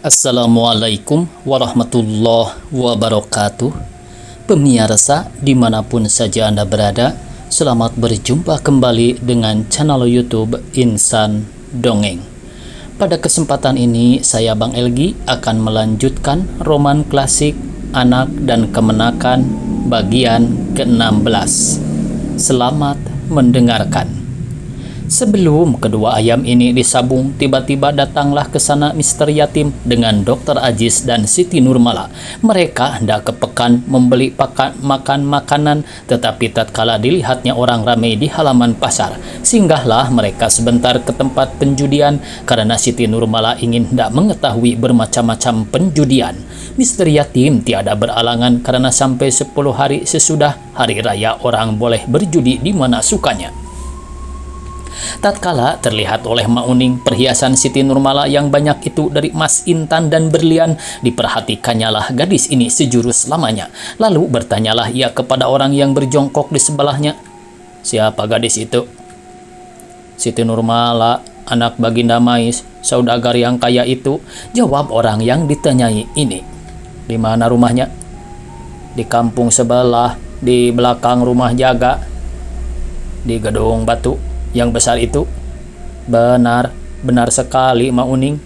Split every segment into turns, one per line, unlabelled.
Assalamualaikum warahmatullahi wabarakatuh. Pemirsa dimanapun saja Anda berada, selamat berjumpa kembali dengan channel YouTube Insan Dongeng. Pada kesempatan ini saya Bang Elgi akan melanjutkan roman klasik Anak dan Kemenakan bagian ke-16. Selamat mendengarkan. Sebelum kedua ayam ini disabung, tiba-tiba datanglah ke sana Mr. Yatim dengan Dr. Aziz dan Siti Nurmala. Mereka hendak ke pekan membeli makan makanan, tetapi tatkala dilihatnya orang ramai di halaman pasar, singgahlah mereka sebentar ke tempat penjudian karena Siti Nurmala ingin hendak mengetahui bermacam-macam penjudian. Mr. Yatim tiada beralangan karena sampai 10 hari sesudah hari raya orang boleh berjudi di mana sukanya. Tatkala terlihat oleh Mak Uning perhiasan Siti Nurmala yang banyak itu dari emas, intan, dan berlian, diperhatikannya lah gadis ini sejurus lamanya. Lalu bertanyalah ia kepada orang yang berjongkok di sebelahnya, "Siapa gadis itu?" "Siti Nurmala, anak Baginda Mais, saudagar yang kaya itu," jawab orang yang ditanyai ini. "Di mana rumahnya?" "Di kampung sebelah, di belakang rumah jaga." "Di gedung batu yang besar itu?" "Benar, benar sekali Mak Uning."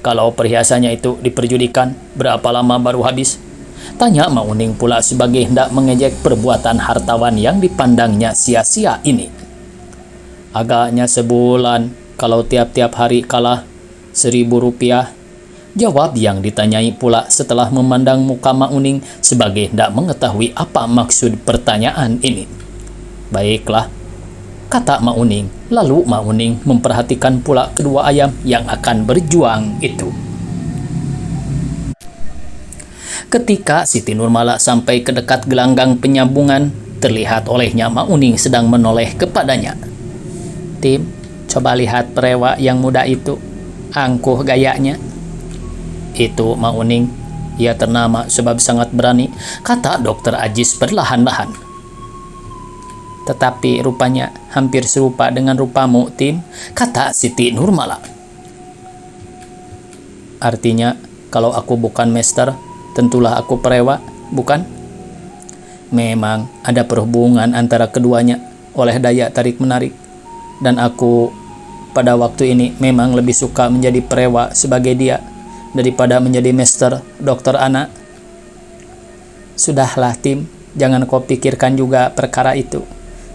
"Kalau perhiasannya itu diperjudikan, berapa lama baru habis?" tanya Mak Uning pula sebagai hendak mengejek perbuatan hartawan yang dipandangnya sia-sia ini. "Agaknya sebulan, kalau tiap-tiap hari kalah 1.000 rupiah, jawab yang ditanyai pula setelah memandang muka Mak Uning sebagai hendak mengetahui apa maksud pertanyaan ini. "Baiklah," kata Mak Uning. Lalu Mak Uning memperhatikan pula kedua ayam yang akan berjuang itu. Ketika Siti Nurmala sampai ke dekat gelanggang penyambungan, terlihat olehnya Mak Uning sedang menoleh kepadanya. "Tim, coba lihat perewa yang muda itu, angkuh gayanya." "Itu Mak Uning, ia ternama sebab sangat berani," kata Dr. Aziz perlahan-lahan. "Tetapi rupanya hampir serupa dengan rupamu, Tim," kata Siti Nurmala. "Artinya, kalau aku bukan master, tentulah aku perewa, bukan?" "Memang ada perhubungan antara keduanya oleh daya tarik-menarik, dan aku pada waktu ini memang lebih suka menjadi perewa sebagai dia daripada menjadi master, dokter anak." "Sudahlah, Tim, jangan kau pikirkan juga perkara itu.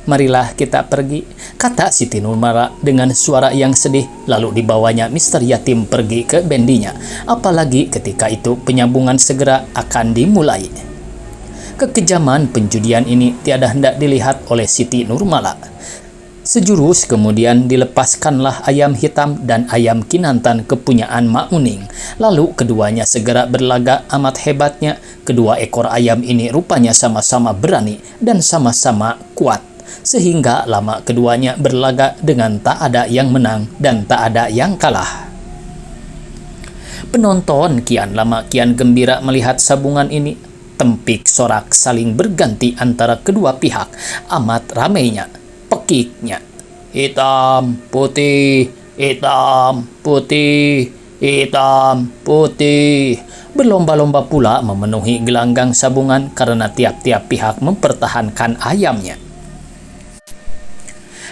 Marilah kita pergi," kata Siti Nurmala dengan suara yang sedih. Lalu dibawanya Mr. Yatim pergi ke bendinya. Apalagi ketika itu penyambungan segera akan dimulai. Kekejaman penjudian ini tiada hendak dilihat oleh Siti Nurmala. Sejurus kemudian dilepaskanlah ayam hitam dan ayam kinantan kepunyaan Mak Uning. Lalu keduanya segera berlaga. Amat hebatnya kedua ekor ayam ini rupanya sama-sama berani dan sama-sama kuat, sehingga lama keduanya berlaga dengan tak ada yang menang dan tak ada yang kalah. Penonton kian lama kian gembira melihat sabungan ini. Tempik sorak saling berganti antara kedua pihak. Amat ramainya, pekiknya. "Hitam, putih, hitam, putih, hitam, putih." Berlomba-lomba pula memenuhi gelanggang sabungan karena tiap-tiap pihak mempertahankan ayamnya.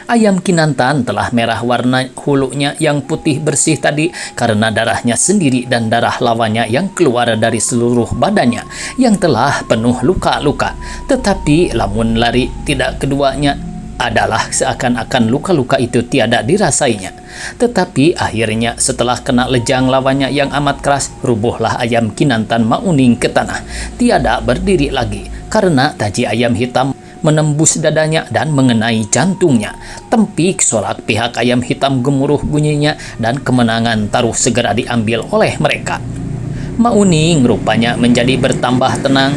Ayam kinantan telah merah warna hulunya yang putih bersih tadi karena darahnya sendiri dan darah lawannya yang keluar dari seluruh badannya yang telah penuh luka-luka. Tetapi lamun lari tidak keduanya adalah seakan-akan luka-luka itu tiada dirasainya. Tetapi akhirnya setelah kena lejang lawannya yang amat keras, rubuhlah ayam kinantan Mak Uning ke tanah. Tiada berdiri lagi karena taji ayam hitam menembus dadanya dan mengenai jantungnya. Tempik sorak pihak ayam hitam gemuruh bunyinya dan kemenangan taruh segera diambil oleh mereka. Mak Uning rupanya menjadi bertambah tenang.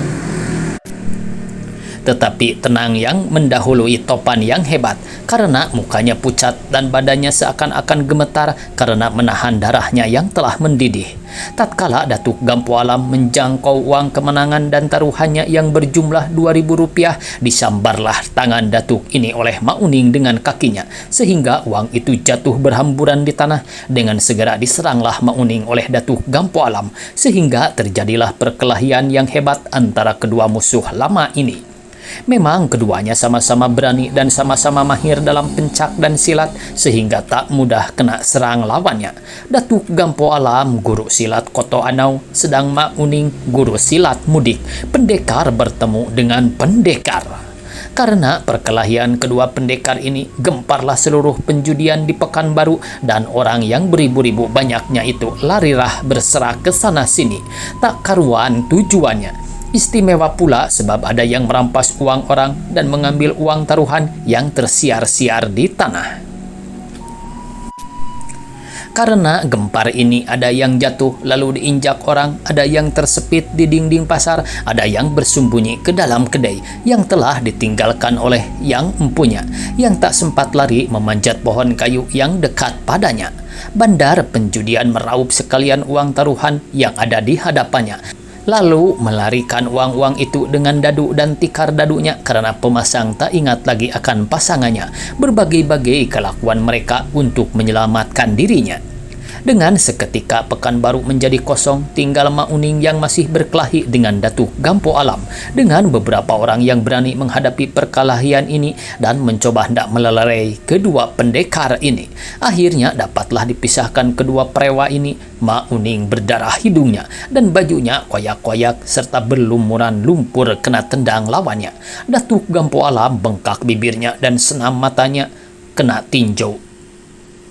Tetapi tenang yang mendahului topan yang hebat karena mukanya pucat dan badannya seakan-akan gemetar karena menahan darahnya yang telah mendidih. Tatkala Datuk Gampo Alam menjangkau uang kemenangan dan taruhannya yang berjumlah Rp2.000, disambarlah tangan Datuk ini oleh Mak Uning dengan kakinya, sehingga uang itu jatuh berhamburan di tanah. Dengan segera diseranglah Mak Uning oleh Datuk Gampo Alam, sehingga terjadilah perkelahian yang hebat antara kedua musuh lama ini. Memang keduanya sama-sama berani dan sama-sama mahir dalam pencak dan silat, sehingga tak mudah kena serang lawannya. Datuk Gampo Alam guru silat Koto Anau, sedang Mak Uning guru silat Mudik. Pendekar bertemu dengan pendekar. Karena perkelahian kedua pendekar ini, gemparlah seluruh penjudian di Pekanbaru, dan orang yang beribu-ribu banyaknya itu larilah berserah ke sana sini, tak karuan tujuannya. Istimewa pula sebab ada yang merampas uang orang dan mengambil uang taruhan yang tersiar-siar di tanah. Karena gempar ini ada yang jatuh lalu diinjak orang, ada yang tersepit di dinding pasar, ada yang bersembunyi ke dalam kedai yang telah ditinggalkan oleh yang empunya, yang tak sempat lari memanjat pohon kayu yang dekat padanya. Bandar penjudian meraup sekalian uang taruhan yang ada di hadapannya, lalu melarikan uang-uang itu dengan dadu dan tikar dadunya, karena pemasang tak ingat lagi akan pasangannya. Berbagai-bagai kelakuan mereka untuk menyelamatkan dirinya. Dengan seketika Pekanbaru menjadi kosong, tinggal Mak Uning yang masih berkelahi dengan Datuk Gampo Alam, dengan beberapa orang yang berani menghadapi perkelahian ini dan mencoba hendak melelerai kedua pendekar ini. Akhirnya dapatlah dipisahkan kedua prewa ini. Mak Uning berdarah hidungnya dan bajunya koyak-koyak serta berlumuran lumpur kena tendang lawannya. Datuk Gampo Alam bengkak bibirnya dan senam matanya kena tinjau.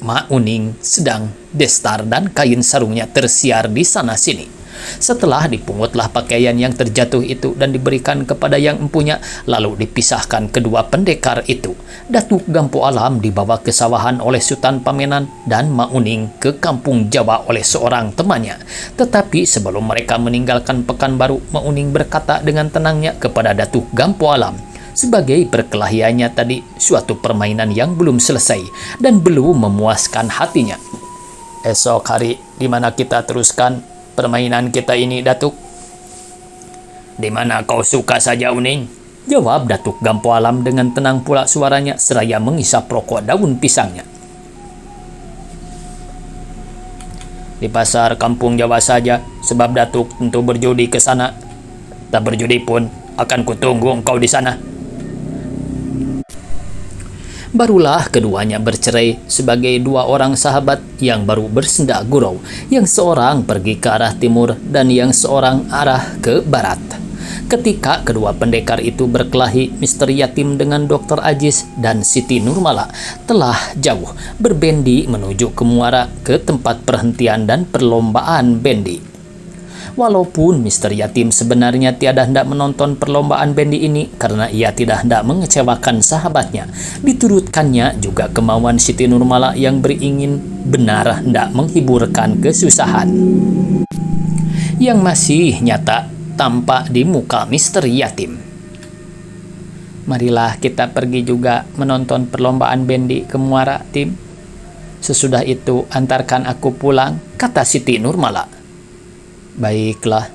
Mak Uning sedang destar dan kain sarungnya tersiar di sana-sini. Setelah dipungutlah pakaian yang terjatuh itu dan diberikan kepada yang empunya, lalu dipisahkan kedua pendekar itu. Datuk Gampo Alam dibawa ke sawahan oleh Sultan Pamenan dan Mak Uning ke kampung Jawa oleh seorang temannya. Tetapi sebelum mereka meninggalkan Pekanbaru, Mak Uning berkata dengan tenangnya kepada Datuk Gampo Alam, sebagai perkelahiannya tadi suatu permainan yang belum selesai dan belum memuaskan hatinya. Esok hari di mana kita teruskan permainan kita ini, Datuk? Di mana kau suka saja, Uning, jawab Datuk Gampo Alam dengan tenang pula suaranya seraya mengisap rokok daun pisangnya. Di pasar kampung Jawa saja, sebab Datuk tentu berjudi ke sana. Tak berjudi pun akan kutunggu engkau di sana. Barulah keduanya bercerai sebagai dua orang sahabat yang baru bersenda gurau, yang seorang pergi ke arah timur dan yang seorang arah ke barat. Ketika kedua pendekar itu berkelahi, Mr. Yatim dengan Dr. Ajis dan Siti Nurmala telah jauh berbendi menuju ke Muara, ke tempat perhentian dan perlombaan bendi. Walaupun Mr. Yatim sebenarnya tiada hendak menonton perlombaan bendi ini karena ia tidak hendak mengecewakan sahabatnya, diturutkannya juga kemauan Siti Nurmala yang beringin benar hendak menghiburkan kesusahan yang masih nyata tampak di muka Mr. Yatim. Marilah kita pergi juga menonton perlombaan bendi ke Muara, Tim. Sesudah itu antarkan aku pulang, kata Siti Nurmala. Baiklah,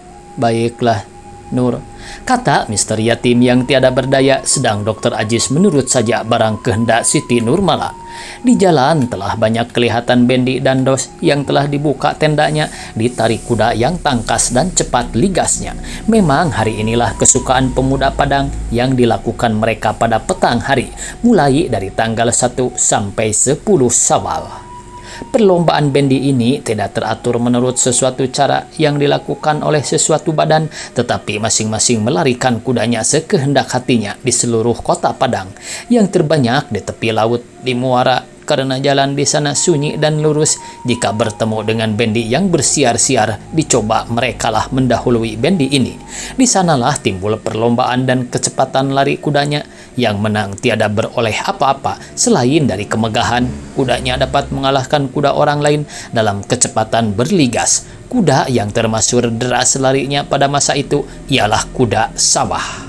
Nur, kata Mr. Yatim yang tiada berdaya, sedang Dr. Ajis menurut saja barang kehendak Siti Nurmala. Di jalan telah banyak kelihatan bendi dan dos yang telah dibuka tendanya, ditarik kuda yang tangkas dan cepat ligasnya. Memang hari inilah kesukaan pemuda Padang yang dilakukan mereka pada petang hari, mulai dari tanggal 1 sampai 10 Syawal. Perlombaan bendi ini tidak teratur menurut sesuatu cara yang dilakukan oleh sesuatu badan, tetapi masing-masing melarikan kudanya sekehendak hatinya di seluruh kota Padang, yang terbanyak di tepi laut, di muara, karena jalan di sana sunyi dan lurus. Jika bertemu dengan bendi yang bersiar-siar, dicoba merekalah mendahului bendi ini. Di sanalah timbul perlombaan dan kecepatan lari kudanya. Yang menang tiada beroleh apa-apa selain dari kemegahan. Kudanya dapat mengalahkan kuda orang lain dalam kecepatan berligas. Kuda yang termasyhur deras larinya pada masa itu ialah kuda sawah.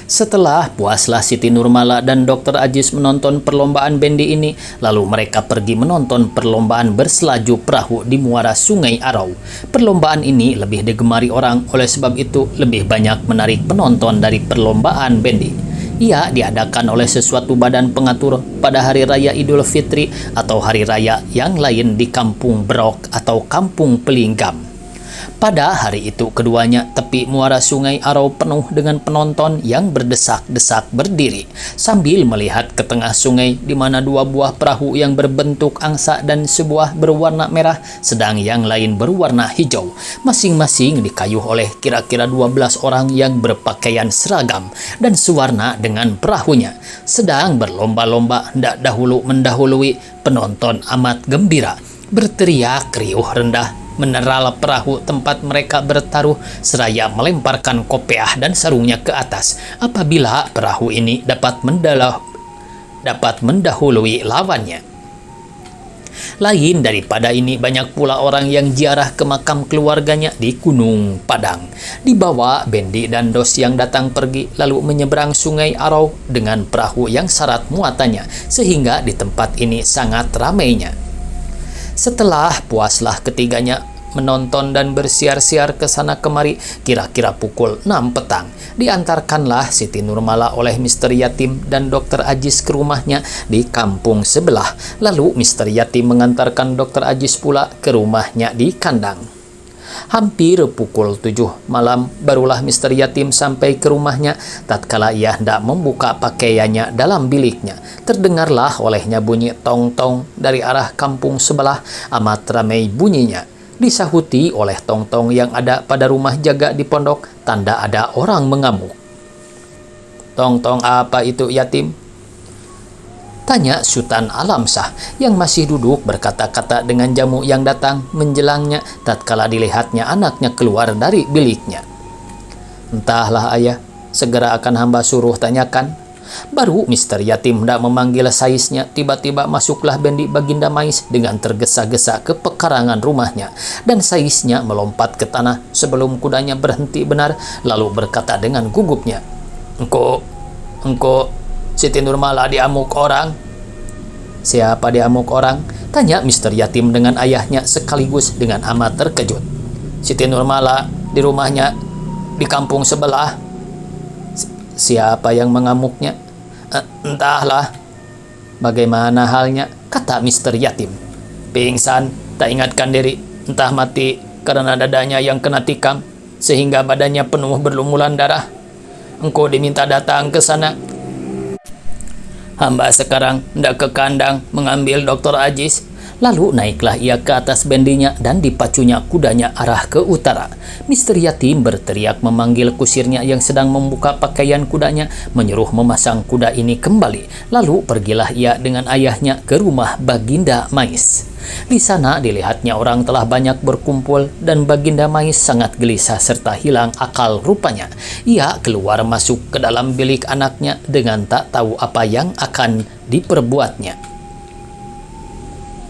Setelah puaslah Siti Nurmala dan Dr. Ajis menonton perlombaan bendi ini, lalu mereka pergi menonton perlombaan berselaju perahu di muara Sungai Arau. Perlombaan ini lebih digemari orang, oleh sebab itu lebih banyak menarik penonton dari perlombaan bendi. Ia diadakan oleh sesuatu badan pengatur pada hari raya Idul Fitri atau hari raya yang lain di Kampung Berok atau Kampung Pelinggam. Pada hari itu keduanya tepi muara Sungai Arau penuh dengan penonton yang berdesak-desak berdiri sambil melihat ke tengah sungai di mana dua buah perahu yang berbentuk angsa dan sebuah berwarna merah sedang yang lain berwarna hijau, masing-masing dikayuh oleh kira-kira 12 orang yang berpakaian seragam dan sewarna dengan perahunya, sedang berlomba-lomba hendak dahulu mendahului. Penonton amat gembira, berteriak riuh rendah meneral perahu tempat mereka bertaruh seraya melemparkan kopiah dan sarungnya ke atas apabila perahu ini dapat mendahului lawannya. Lain daripada ini, banyak pula orang yang ziarah ke makam keluarganya di Gunung Padang. Dibawa Bendi dan Dos yang datang pergi lalu menyeberang Sungai Arau dengan perahu yang syarat muatannya, sehingga di tempat ini sangat ramainya. Setelah puaslah ketiganya menonton dan bersiar-siar ke sana kemari, kira-kira pukul 6 petang. Diantarkanlah Siti Nurmala oleh Mister Yatim dan Dr. Ajis ke rumahnya di kampung sebelah. Lalu Mister Yatim mengantarkan Dr. Ajis pula ke rumahnya di kandang. Hampir pukul 7 malam barulah Mister Yatim sampai ke rumahnya. Tatkala ia hendak membuka pakaiannya dalam biliknya, terdengarlah olehnya bunyi tong-tong dari arah kampung sebelah. Amat ramai bunyinya, disahuti oleh tong-tong yang ada pada rumah jaga di pondok, tanda ada orang mengamuk. "Tong-tong apa itu, Yatim?" tanya Sultan Alamsah yang masih duduk berkata-kata dengan jamu yang datang menjelangnya tatkala dilihatnya anaknya keluar dari biliknya. "Entahlah ayah, segera akan hamba suruh tanyakan." Baru Mister Yatim hendak memanggil saisnya, tiba-tiba masuklah Bendi Baginda Mais dengan tergesa-gesa ke pekarangan rumahnya, dan saisnya melompat ke tanah sebelum kudanya berhenti benar, lalu berkata dengan gugupnya, Engko, Siti Nurmala diamuk orang." "Siapa diamuk orang?" tanya Mister Yatim dengan ayahnya sekaligus dengan amat terkejut. "Siti Nurmala di rumahnya di kampung sebelah." "Siapa yang mengamuknya?" "Entahlah." "Bagaimana halnya?" kata Mister Yatim. "Pingsan, tak ingatkan diri, entah mati karena dadanya yang kena tikam sehingga badannya penuh berlumuran darah. Engkau diminta datang ke sana. Hamba sekarang hendak ke kandang mengambil Dr. Ajis." Lalu naiklah ia ke atas bendinya dan dipacunya kudanya arah ke utara. Mister Yatim berteriak memanggil kusirnya yang sedang membuka pakaian kudanya, menyuruh memasang kuda ini kembali. Lalu pergilah ia dengan ayahnya ke rumah Baginda Mais. Di sana dilihatnya orang telah banyak berkumpul dan Baginda Mais sangat gelisah serta hilang akal rupanya. Ia keluar masuk ke dalam bilik anaknya dengan tak tahu apa yang akan diperbuatnya.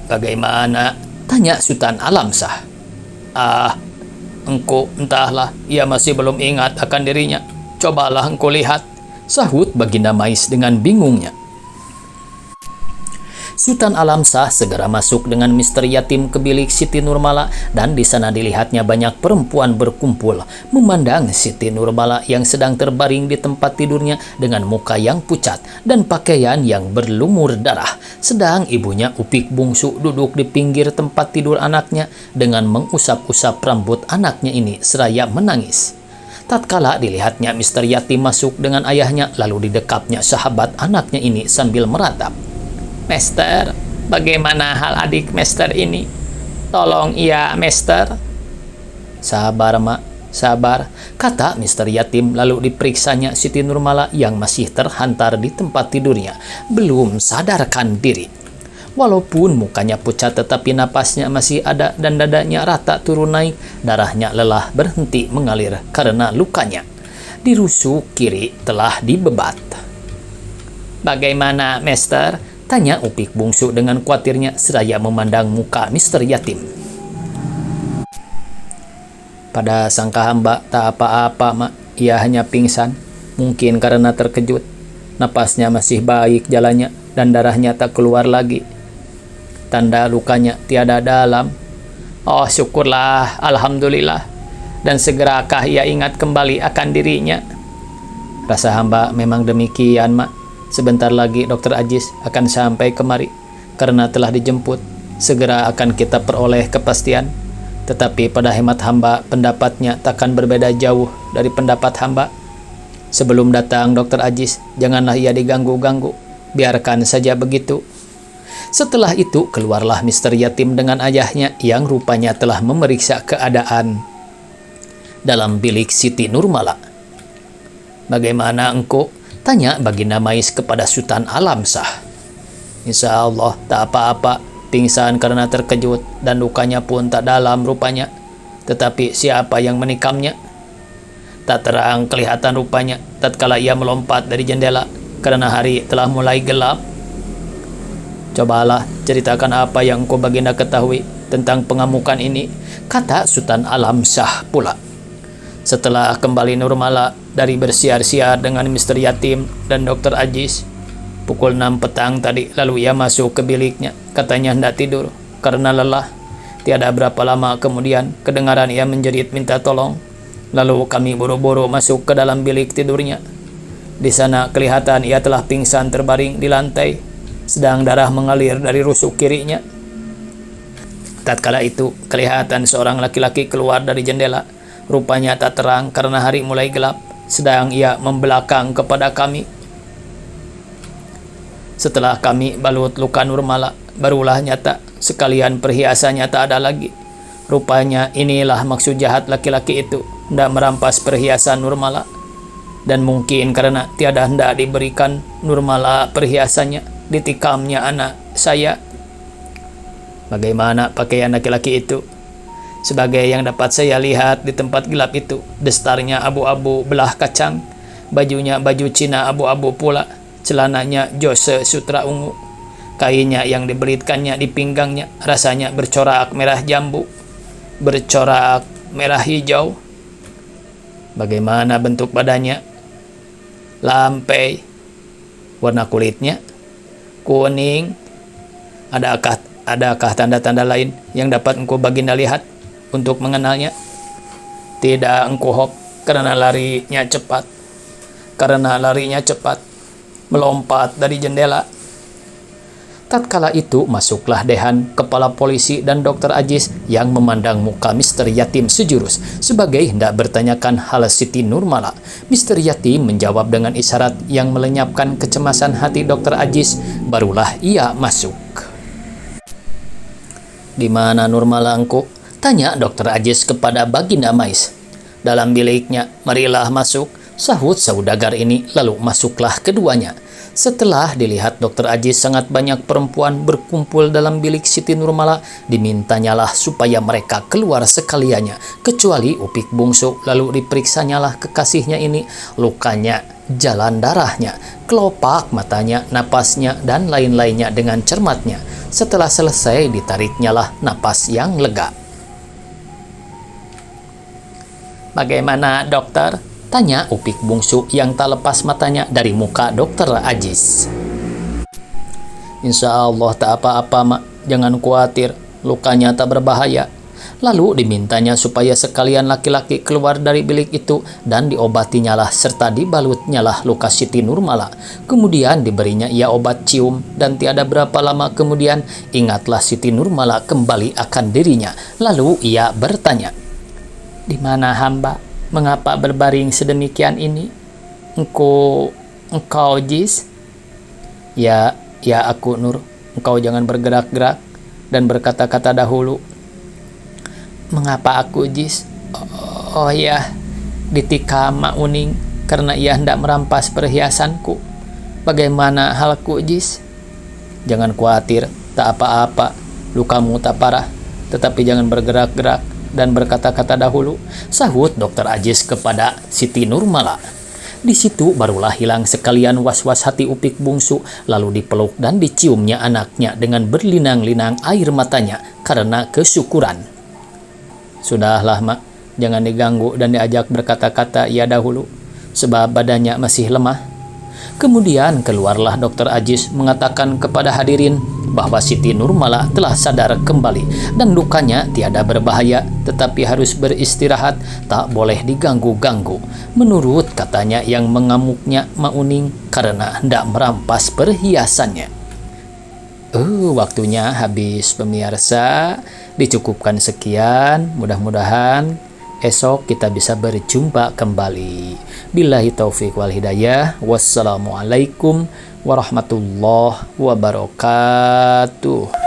"Bagaimana?" tanya Sultan Alamsah. Engkau entahlah, ia masih belum ingat akan dirinya. Cobalah engkau lihat," sahut Baginda Mais dengan bingungnya. Sultan Alamsah segera masuk dengan Mister Yatim ke bilik Siti Nurmala, dan di sana dilihatnya banyak perempuan berkumpul memandang Siti Nurmala yang sedang terbaring di tempat tidurnya dengan muka yang pucat dan pakaian yang berlumur darah, sedang ibunya Upik bungsu duduk di pinggir tempat tidur anaknya dengan mengusap-usap rambut anaknya ini seraya menangis. Tatkala dilihatnya Mister Yatim masuk dengan ayahnya, lalu didekapnya sahabat anaknya ini sambil meratap. "Master, bagaimana hal adik Master ini? Tolong ia, Master." "Sabar, Mak, sabar," kata Mister Yatim, lalu diperiksanya Siti Nurmala yang masih terhantar di tempat tidurnya, belum sadarkan diri. Walaupun mukanya pucat tetapi napasnya masih ada dan dadanya rata turun naik, darahnya lelah berhenti mengalir karena lukanya. Di rusuk kiri telah dibebat. "Bagaimana, Master?" tanya Upik bungsu dengan khawatirnya seraya memandang muka Mister Yatim. "Pada sangka hamba tak apa-apa, Mak. Ia hanya pingsan." Mungkin karena terkejut, napasnya masih baik jalannya dan darahnya tak keluar lagi. Tanda lukanya tiada dalam. Oh syukurlah, alhamdulillah. Dan segerakah ia ingat kembali akan dirinya? Rasa hamba memang demikian, Mak. Sebentar lagi Dokter Ajis akan sampai kemari. Karena telah dijemput, segera akan kita peroleh kepastian. Tetapi pada hemat hamba, pendapatnya takkan berbeda jauh dari pendapat hamba. Sebelum datang Dokter Ajis, janganlah ia diganggu-ganggu. Biarkan saja begitu. Setelah itu keluarlah Mr. Yatim dengan ayahnya yang rupanya telah memeriksa keadaan dalam bilik Siti Nurmala. Bagaimana engkau? Tanya Baginda Mais kepada Sultan Alamsah. Insya Allah tak apa-apa, pingsan karena terkejut dan lukanya pun tak dalam rupanya. Tetapi siapa yang menikamnya? Tak terang kelihatan rupanya tatkala ia melompat dari jendela karena hari telah mulai gelap. Cobalah ceritakan apa yang engkau Baginda ketahui tentang pengamukan ini, kata Sultan Alamsah pula. Setelah kembali Nurmala dari bersiar-siar dengan Mr. Yatim dan Dokter Ajis, pukul 6 petang tadi, lalu ia masuk ke biliknya. Katanya hendak tidur karena lelah. Tiada berapa lama kemudian kedengaran ia menjerit minta tolong. Lalu kami buru-buru masuk ke dalam bilik tidurnya. Di sana kelihatan ia telah pingsan terbaring di lantai, sedang darah mengalir dari rusuk kirinya. Tatkala itu kelihatan seorang laki-laki keluar dari jendela. Rupanya tak terang karena hari mulai gelap, sedang ia membelakang kepada kami. Setelah kami balut luka Nurmala, barulah nyata sekalian perhiasannya tak ada lagi. Rupanya inilah maksud jahat laki-laki itu, hendak merampas perhiasan Nurmala. Dan mungkin karena tiada hendak diberikan Nurmala perhiasannya, ditikamnya anak saya. Bagaimana pakaian laki-laki itu? Sebagai yang dapat saya lihat di tempat gelap itu, destarnya abu-abu belah kacang, bajunya baju Cina abu-abu pula, celananya jose sutra ungu, kainnya yang dibelitkannya di pinggangnya rasanya bercorak merah jambu, bercorak merah hijau. Bagaimana bentuk badannya? Lampai. Warna kulitnya kuning. Adakah tanda-tanda lain yang dapat engkau Baginda lihat untuk mengenalnya? Tidak engkau Hop, karena larinya cepat melompat dari jendela. Tatkala itu masuklah Dehan, kepala polisi dan Dokter Ajis yang memandang muka Mr. Yatim sejurus sebagai hendak bertanyakan hal Siti Nurmala. Mr. Yatim menjawab dengan isyarat yang melenyapkan kecemasan hati Dokter Ajis. Barulah ia masuk. Di mana Nurmala engkau? Tanya Dokter Ajis kepada Baginda Mais. Dalam biliknya. Marilah masuk, sahut saudagar ini. Lalu masuklah keduanya. Setelah dilihat Dokter Ajis sangat banyak perempuan berkumpul dalam bilik Siti Nurmala, dimintanyalah supaya mereka keluar sekaliannya, kecuali Upik Bungsu. Lalu diperiksanyalah kekasihnya ini, lukanya, jalan darahnya, kelopak matanya, napasnya, dan lain-lainnya dengan cermatnya. Setelah selesai ditariknyalah napas yang lega. Bagaimana dokter? Tanya Upik Bungsu yang tak lepas matanya dari muka Dokter Ajis. Insya Allah tak apa-apa mak, jangan khawatir, lukanya tak berbahaya. Lalu dimintanya supaya sekalian laki-laki keluar dari bilik itu dan diobatinyalah serta dibalutnyalah luka Siti Nurmala. Kemudian diberinya ia obat cium dan tiada berapa lama kemudian ingatlah Siti Nurmala kembali akan dirinya. Lalu ia bertanya, di mana hamba? Mengapa berbaring sedemikian ini? Engkau Jis? Ya aku Nur. Engkau jangan bergerak-gerak dan berkata-kata dahulu. Mengapa aku Jis? Oh ya, ditikam Mak Uning karena ia hendak merampas perhiasanku. Bagaimana halku Jis? Jangan khawatir, tak apa-apa. Lukamu tak parah, tetapi jangan bergerak-gerak dan berkata-kata dahulu, sahut Dokter Ajis kepada Siti Nurmala. Di situ barulah hilang sekalian was-was hati Upik Bungsu, lalu dipeluk dan diciumnya anaknya dengan berlinang-linang air matanya karena kesyukuran. Sudahlah mak, jangan diganggu dan diajak berkata-kata ia dahulu. sebab badannya masih lemah. Kemudian keluarlah Dokter Ajis mengatakan kepada hadirin bahwa Siti Nurmala telah sadar kembali dan lukanya tiada berbahaya, tetapi harus beristirahat, tak boleh diganggu-ganggu. Menurut katanya yang mengamuknya Mauning karena hendak merampas perhiasannya. Waktunya habis pemirsa. Dicukupkan sekian, mudah-mudahan esok kita bisa berjumpa kembali. Billahi taufiq wal hidayah. Wassalamualaikum warahmatullahi wabarakatuh.